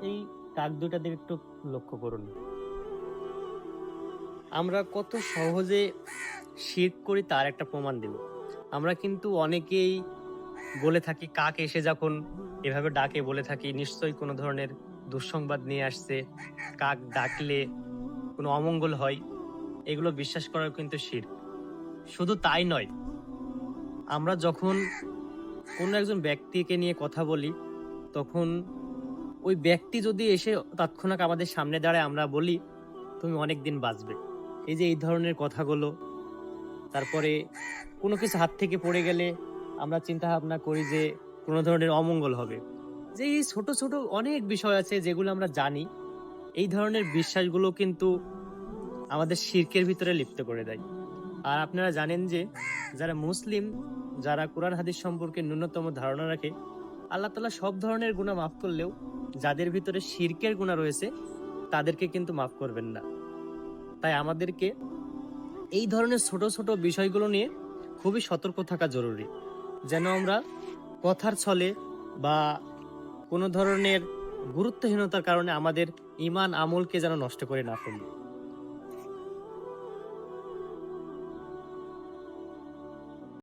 এই কাক দুটার দিকে একটু লক্ষ্য করুন। আমরা কত সহজে শিরক করি তার একটা প্রমাণ দিব। আমরা কিন্তু অনেকেই বলে থাকি, কাক এসে যখন এভাবে ডাকে বলে থাকি নিশ্চয়ই কোনো ধরনের দুঃসংবাদ নিয়ে আসছে, কাক ডাকলে কোনো অমঙ্গল হয়। এগুলো বিশ্বাস করা কিন্তু শিরক। শুধু তাই নয়, আমরা যখন কোনো একজন ব্যক্তিকে নিয়ে কথা বলি, তখন ওই ব্যক্তি যদি এসে তৎক্ষণাৎ আমাদের সামনে দাঁড়ায়, আমরা বলি তুমি অনেক দিন বাঁচবে। এই যে এই ধরনের কথাগুলো। তারপরে কোনো কিছু হাত থেকে পড়ে গেলে আমরা চিন্তা ভাবনা করি যে কোনো ধরনের অমঙ্গল হবে। যে এই ছোট ছোট অনেক বিষয় আছে যেগুলো আমরা জানি, এই ধরনের বিশ্বাসগুলো কিন্তু আমাদের শিরকের ভিতরে লিপ্ত করে দেয়। আর আপনারা জানেন যে যারা মুসলিম, যারা কোরআন হাদিস সম্পর্কে ন্যূনতম ধারণা রাখে, আল্লাহ তাআলা সব ধরনের গুনাহ মাফ করলেও যাদের ভিতরে শিরকের গুনাহ রয়েছে তাদেরকে কিন্তু মাফ করবেন না। তাই আমাদেরকে এই ধরনের ছোট ছোট বিষয়গুলো নিয়ে খুবই সতর্ক থাকা জরুরি, যেন আমরা কথার ছলে বা কোনো ধরনের গুরুত্বহীনতার কারণে আমাদের ঈমান আমলকে যেন নষ্ট করে না ফেলি।